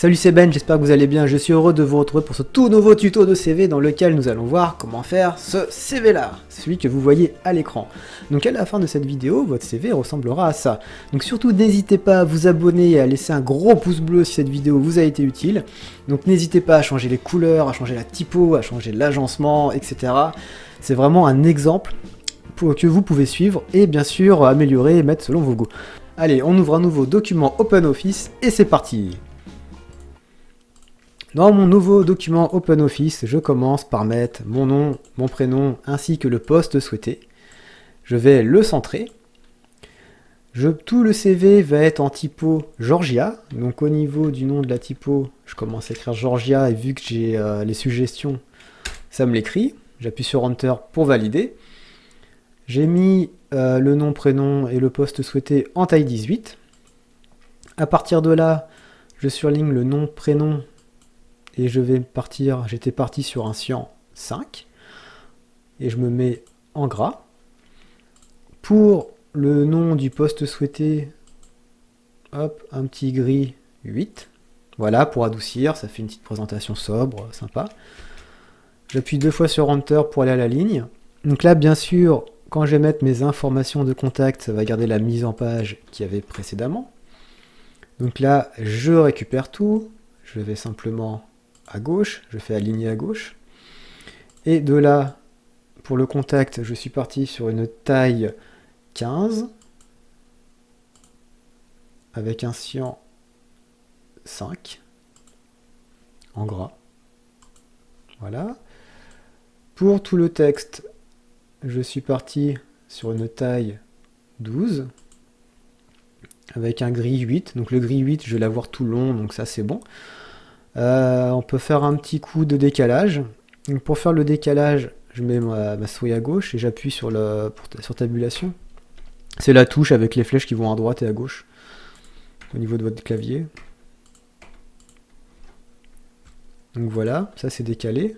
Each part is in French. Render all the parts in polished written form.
Salut, c'est Ben, j'espère que vous allez bien. Je suis heureux de vous retrouver pour ce tout nouveau tuto de CV dans lequel nous allons voir comment faire ce CV là, celui que vous voyez à l'écran. Donc à la fin de cette vidéo, votre CV ressemblera à ça. Donc surtout n'hésitez pas à vous abonner et à laisser un gros pouce bleu si cette vidéo vous a été utile. Donc n'hésitez pas à changer les couleurs, à changer la typo, à changer l'agencement, etc. C'est vraiment un exemple que vous pouvez suivre et bien sûr améliorer et mettre selon vos goûts. Allez, on ouvre un nouveau document OpenOffice et c'est parti. Dans mon nouveau document OpenOffice, je commence par mettre mon nom, mon prénom, ainsi que le poste souhaité. Je vais le centrer. Tout le CV va être en typo Georgia. Donc au niveau du nom de la typo, je commence à écrire Georgia et vu que j'ai les suggestions, ça me l'écrit. J'appuie sur Enter pour valider. J'ai mis le nom, prénom et le poste souhaité en taille 18. À partir de là, je surligne le nom, prénom. Et j'étais parti sur un cyan 5, et je me mets en gras. Pour le nom du poste souhaité, hop, un petit gris 8. Voilà, pour adoucir, ça fait une petite présentation sobre, sympa. J'appuie 2 fois sur Enter pour aller à la ligne. Donc là, bien sûr, quand je vais mettre mes informations de contact, ça va garder la mise en page qu'il y avait précédemment. Donc là, je récupère tout, je vais simplement à gauche, je fais aligner à gauche. Et de là, pour le contact, je suis parti sur une taille 15, avec un cyan 5, en gras. Voilà. Pour tout le texte, je suis parti sur une taille 12, avec un gris 8. Donc le gris 8, je vais l'avoir tout long, donc ça c'est bon. On peut faire un petit coup de décalage. Donc pour faire le décalage, je mets ma souris à gauche et j'appuie sur tabulation. C'est la touche avec les flèches qui vont à droite et à gauche au niveau de votre clavier. Donc voilà, ça c'est décalé.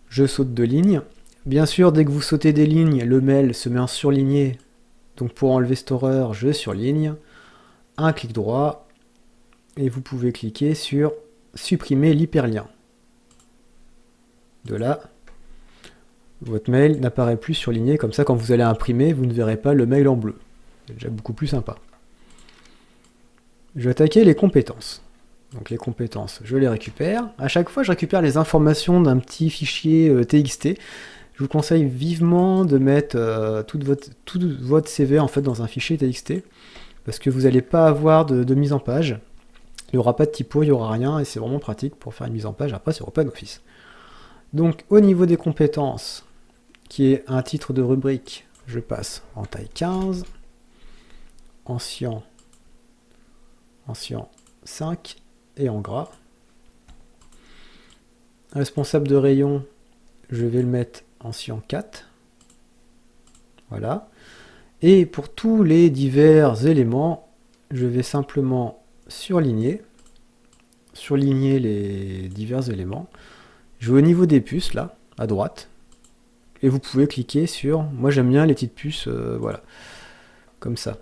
Je saute 2 lignes. Bien sûr, dès que vous sautez des lignes, le mail se met en surligné. Donc pour enlever cette horreur, je surligne. Un clic droit. Et vous pouvez cliquer sur supprimer l'hyperlien. De là, votre mail n'apparaît plus surligné, comme ça quand vous allez imprimer, vous ne verrez pas le mail en bleu. C'est déjà beaucoup plus sympa. Je vais attaquer les compétences. Donc les compétences, je les récupère. À chaque fois, je récupère les informations d'un petit fichier TXT. Je vous conseille vivement de mettre tout votre CV en fait dans un fichier TXT, parce que vous n'allez pas avoir de mise en page. Il n'y aura pas de typo, il n'y aura rien, et c'est vraiment pratique pour faire une mise en page après sur OpenOffice. Donc au niveau des compétences, qui est un titre de rubrique, je passe en taille 15, en cyan 5 et en gras. Responsable de rayon, je vais le mettre en cyan 4. Voilà. Et pour tous les divers éléments, je vais simplement surligner les divers éléments. Je vais au niveau des puces, là, à droite, et vous pouvez cliquer sur, moi j'aime bien les petites puces, voilà, comme ça,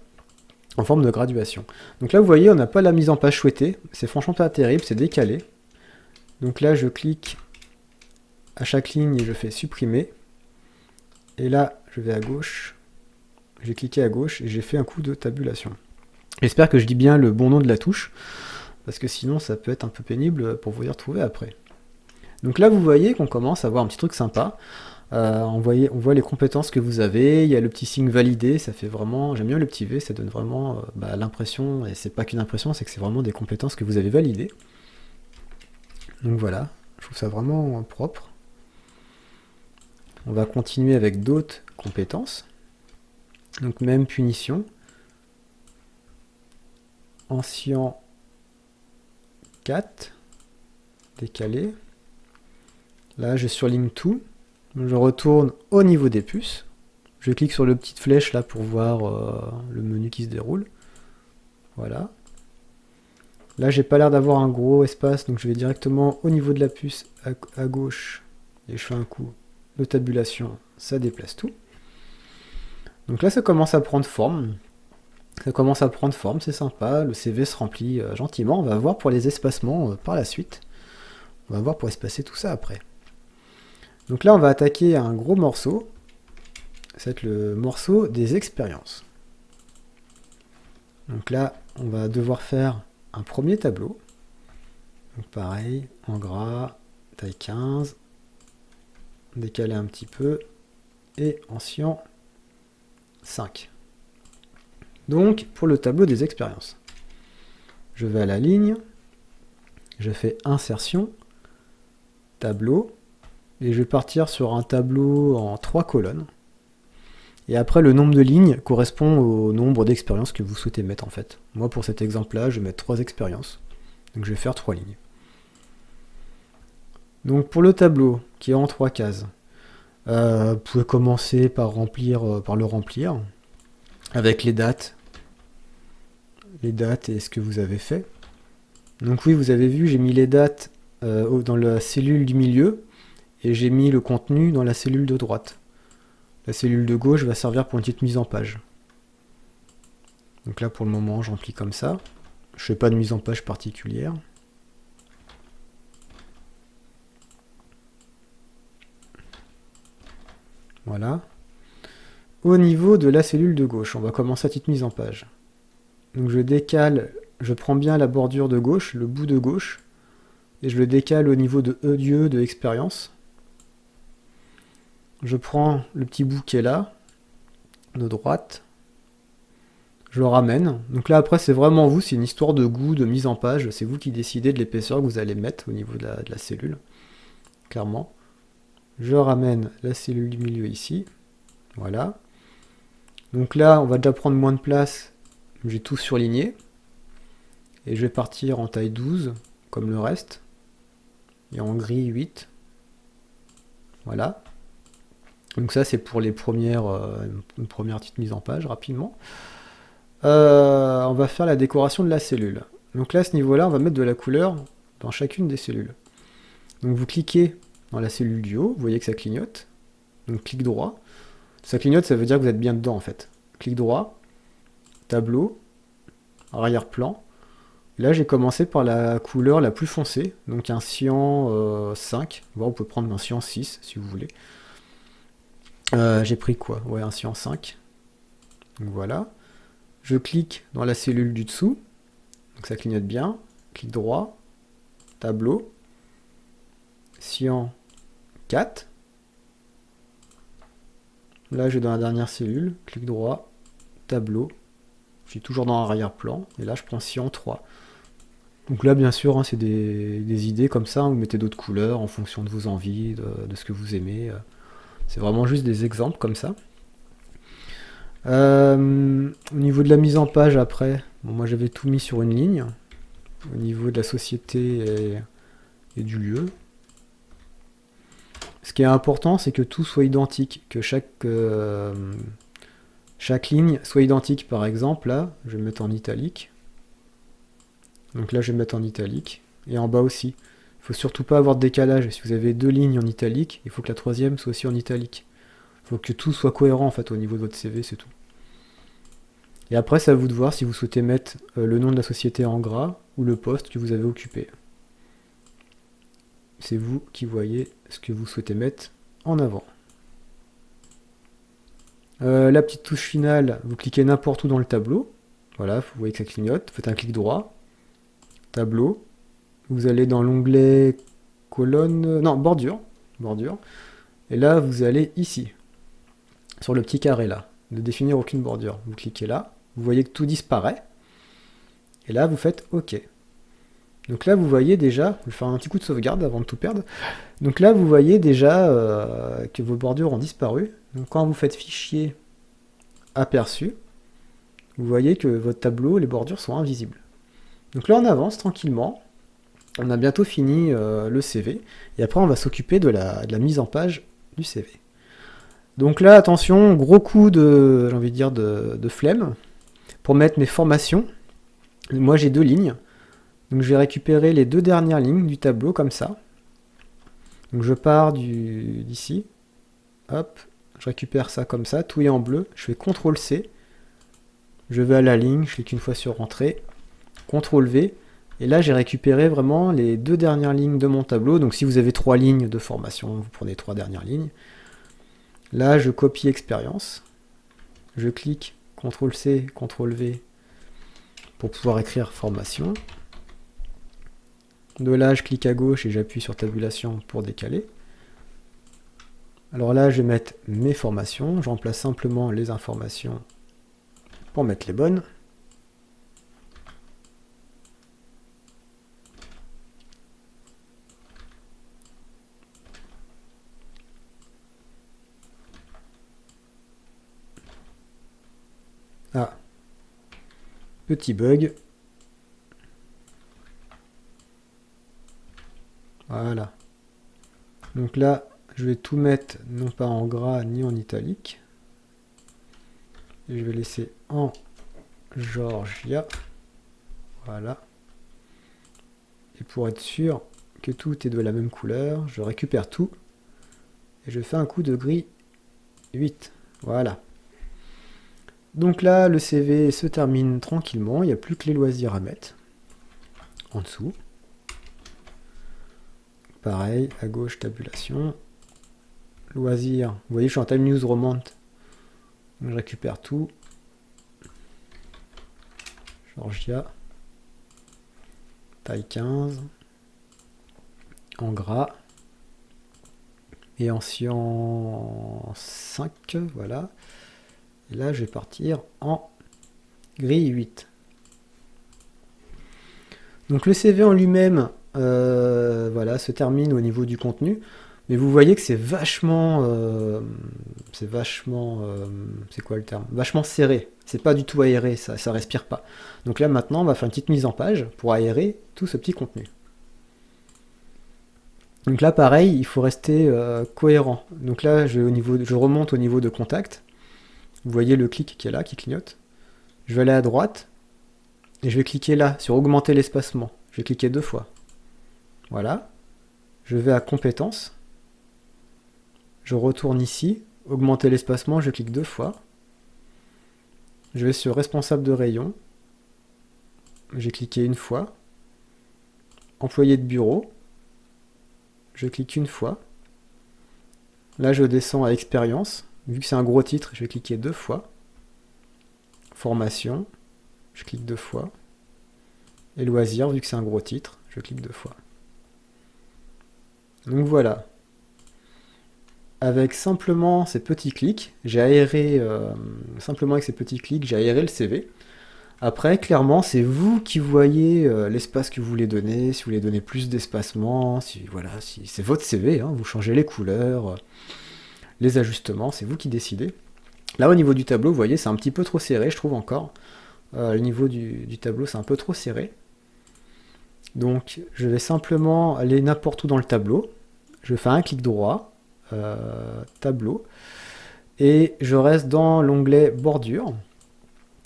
en forme de graduation. Donc là vous voyez, on n'a pas la mise en page souhaitée, c'est franchement pas terrible, c'est décalé. Donc là je clique à chaque ligne et je fais supprimer, et là je vais à gauche, j'ai cliqué à gauche et j'ai fait un coup de tabulation. J'espère que je dis bien le bon nom de la touche, parce que sinon ça peut être un peu pénible pour vous y retrouver après. Donc là vous voyez qu'on commence à avoir un petit truc sympa. On voit les compétences que vous avez, il y a le petit signe validé, ça fait vraiment, j'aime bien le petit V, ça donne vraiment l'impression, et c'est pas qu'une impression, c'est que c'est vraiment des compétences que vous avez validées. Donc voilà, je trouve ça vraiment propre. On va continuer avec d'autres compétences. Donc même punition. En cyan 4, décalé. Là, je surligne tout. Je retourne au niveau des puces. Je clique sur le petite flèche là pour voir le menu qui se déroule. Voilà. Là, j'ai pas l'air d'avoir un gros espace, donc je vais directement au niveau de la puce à gauche et je fais un coup de tabulation, ça déplace tout. Donc là, ça commence à prendre forme. Ça commence à prendre forme, c'est sympa, le CV se remplit gentiment. On va voir pour les espacements par la suite. On va voir pour espacer tout ça après. Donc là, on va attaquer un gros morceau. Ça va être le morceau des expériences. Donc là, on va devoir faire un premier tableau. Donc pareil, en gras, taille 15, décaler un petit peu, et en cyan 5. Donc, pour le tableau des expériences, je vais à la ligne, je fais insertion, tableau, et je vais partir sur un tableau en 3 colonnes. Et après, le nombre de lignes correspond au nombre d'expériences que vous souhaitez mettre en fait. Moi, pour cet exemple-là, je vais mettre 3 expériences. Donc je vais faire 3 lignes. Donc pour le tableau, qui est en 3 cases, vous pouvez commencer par le remplir, avec les dates et ce que vous avez fait. Donc oui, vous avez vu, j'ai mis les dates dans la cellule du milieu, et j'ai mis le contenu dans la cellule de droite. La cellule de gauche va servir pour une petite mise en page. Donc là, pour le moment, je remplis comme ça. Je ne fais pas de mise en page particulière. Voilà. Au niveau de la cellule de gauche, on va commencer la petite mise en page. Donc je décale, je prends bien la bordure de gauche, le bout de gauche, et je le décale au niveau de E de expérience. Je prends le petit bout qui est là, de droite, je le ramène. Donc là après c'est vraiment vous, c'est une histoire de goût, de mise en page, c'est vous qui décidez de l'épaisseur que vous allez mettre au niveau de la cellule, clairement. Je ramène la cellule du milieu ici, voilà. Donc là on va déjà prendre moins de place, j'ai tout surligné, et je vais partir en taille 12, comme le reste, et en gris 8, voilà. Donc ça c'est pour les premières, une première petite mise en page rapidement. On va faire la décoration de la cellule. Donc là à ce niveau-là, on va mettre de la couleur dans chacune des cellules. Donc vous cliquez dans la cellule du haut, vous voyez que ça clignote. Donc clic droit. Ça clignote, ça veut dire que vous êtes bien dedans en fait. Clic droit, tableau, arrière-plan. Là j'ai commencé par la couleur la plus foncée, donc un cyan 5. Bon, vous pouvez prendre un cyan 6 si vous voulez. J'ai pris quoi? Ouais, un cyan 5. Donc voilà. Je clique dans la cellule du dessous. Donc ça clignote bien. Clic droit. Tableau. Cyan 4. Là, je vais dans la dernière cellule. Clic droit. Tableau. Je suis toujours dans l'arrière-plan. Et là, je prends cyan 3. Donc là, bien sûr, hein, c'est des idées comme ça. Hein, vous mettez d'autres couleurs en fonction de vos envies, de ce que vous aimez. C'est vraiment juste des exemples comme ça. Au niveau de la mise en page après, bon, moi j'avais tout mis sur une ligne. Au niveau de la société et du lieu. Ce qui est important, c'est que tout soit identique, que chaque ligne soit identique. Par exemple, là, je vais mettre en italique. Donc là, je vais mettre en italique. Et en bas aussi. Il ne faut surtout pas avoir de décalage. Si vous avez 2 lignes en italique, il faut que la troisième soit aussi en italique. Il faut que tout soit cohérent en fait au niveau de votre CV, c'est tout. Et après, c'est à vous de voir si vous souhaitez mettre le nom de la société en gras ou le poste que vous avez occupé. C'est vous qui voyez ce que vous souhaitez mettre en avant. La petite touche finale, vous cliquez n'importe où dans le tableau. Voilà, vous voyez que ça clignote. Faites un clic droit. Tableau. Vous allez dans l'onglet colonne... Non, bordure. Bordure. Et là, vous allez ici. Sur le petit carré là. Ne définir aucune bordure. Vous cliquez là. Vous voyez que tout disparaît. Et là, vous faites OK. Donc là, vous voyez déjà, je vais faire un petit coup de sauvegarde avant de tout perdre. Donc là, vous voyez déjà que vos bordures ont disparu. Donc quand vous faites fichier aperçu, vous voyez que votre tableau, les bordures sont invisibles. Donc là, on avance tranquillement. On a bientôt fini le CV. Et après, on va s'occuper de la mise en page du CV. Donc là, attention, gros coup de, j'ai envie de dire, de flemme. Pour mettre mes formations, moi j'ai 2 lignes. Donc je vais récupérer les 2 dernières lignes du tableau comme ça. Donc je pars d'ici. Hop, je récupère ça comme ça, tout est en bleu. Je fais CTRL-C. Je vais à la ligne, je clique une fois sur Entrée, CTRL V, et là j'ai récupéré vraiment les 2 dernières lignes de mon tableau. Donc si vous avez 3 lignes de formation, vous prenez 3 dernières lignes. Là je copie expérience, je clique CTRL C, CTRL V pour pouvoir écrire formation. De là je clique à gauche et j'appuie sur tabulation pour décaler. Alors là je vais mettre mes formations, je remplace simplement les informations pour mettre les bonnes. Ah, petit bug. Voilà. Donc là, je vais tout mettre, non pas en gras ni en italique. Et je vais laisser en Georgia. Voilà. Et pour être sûr que tout est de la même couleur, je récupère tout. Et je fais un coup de gris 8. Voilà. Donc là, le CV se termine tranquillement. Il n'y a plus que les loisirs à mettre. En dessous. Pareil, à gauche, tabulation. Loisirs. Vous voyez, je suis en Time News Romant. Donc je récupère tout. Georgia. Taille 15. En gras. Et en cyan 5. Voilà. Et là, je vais partir en gris 8. Donc le CV en lui-même, voilà, se termine au niveau du contenu. Mais vous voyez que c'est vachement, c'est quoi le terme? Vachement serré. C'est pas du tout aéré, ça respire pas. Donc là maintenant, on va faire une petite mise en page pour aérer tout ce petit contenu. Donc là, pareil, il faut rester cohérent. Donc là, je remonte au niveau de contact. Vous voyez le clic qui est là, qui clignote. Je vais aller à droite, et je vais cliquer là, sur augmenter l'espacement. Je vais cliquer 2 fois. Voilà. Je vais à compétences. Je retourne ici, augmenter l'espacement, je clique 2 fois. Je vais sur responsable de rayon. J'ai cliqué 1 fois. Employé de bureau. Je clique 1 fois. Là, je descends à expérience. Vu que c'est un gros titre, je vais cliquer 2 fois. Formation, je clique 2 fois. Et loisirs, vu que c'est un gros titre, je clique 2 fois. Donc voilà. Avec simplement ces petits clics, j'ai aéré, simplement avec ces petits clics, j'ai aéré le CV. Après, clairement, c'est vous qui voyez l'espace que vous voulez donner, si vous voulez donner plus d'espacement, si c'est votre CV, hein, vous changez les couleurs, les ajustements, c'est vous qui décidez. Là, au niveau du tableau, vous voyez, c'est un petit peu trop serré, je trouve encore. Le niveau du tableau, c'est un peu trop serré. Donc, je vais simplement aller n'importe où dans le tableau. Je fais un clic droit, tableau, et je reste dans l'onglet bordure.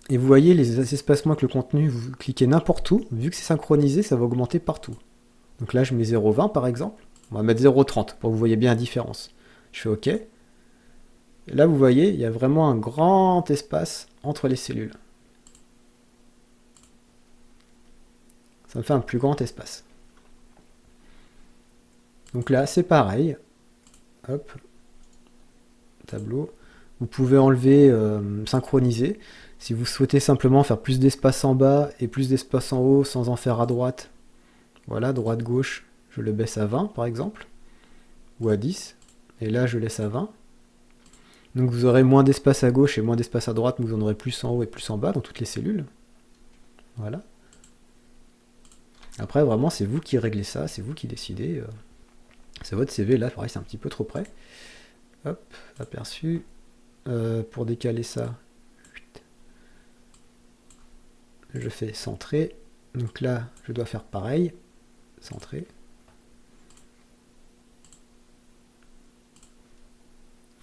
Et vous voyez les espacements avec le contenu, vous cliquez n'importe où, vu que c'est synchronisé, ça va augmenter partout. Donc là, je mets 0,20 par exemple. On va mettre 0,30 pour que vous voyez bien la différence. Je fais OK. Et là, vous voyez, il y a vraiment un grand espace entre les cellules. Ça me fait un plus grand espace. Donc là, c'est pareil. Hop. Tableau. Vous pouvez enlever, synchroniser. Si vous souhaitez simplement faire plus d'espace en bas et plus d'espace en haut sans en faire à droite. Voilà, droite-gauche, je le baisse à 20 par exemple. Ou à 10. Et là, je laisse à 20. Donc vous aurez moins d'espace à gauche et moins d'espace à droite, mais vous en aurez plus en haut et plus en bas dans toutes les cellules. Voilà. Après, vraiment, c'est vous qui réglez ça, c'est vous qui décidez. C'est votre CV, là, pareil, c'est un petit peu trop près. Hop, aperçu. Pour décaler ça, je fais centrer. Donc là, je dois faire pareil. Centrer.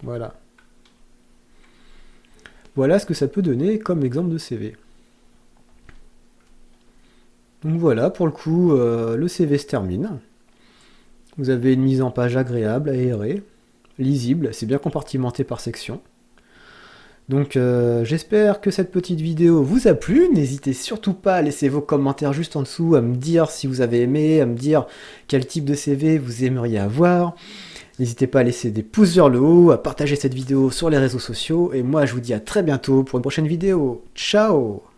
Voilà. Voilà ce que ça peut donner comme exemple de CV. Donc voilà, pour le coup, le CV se termine. Vous avez une mise en page agréable, aérée, lisible, c'est bien compartimenté par section. Donc j'espère que cette petite vidéo vous a plu. N'hésitez surtout pas à laisser vos commentaires juste en dessous, à me dire si vous avez aimé, à me dire quel type de CV vous aimeriez avoir. N'hésitez pas à laisser des pouces vers le haut, à partager cette vidéo sur les réseaux sociaux. Et moi je vous dis à très bientôt pour une prochaine vidéo. Ciao!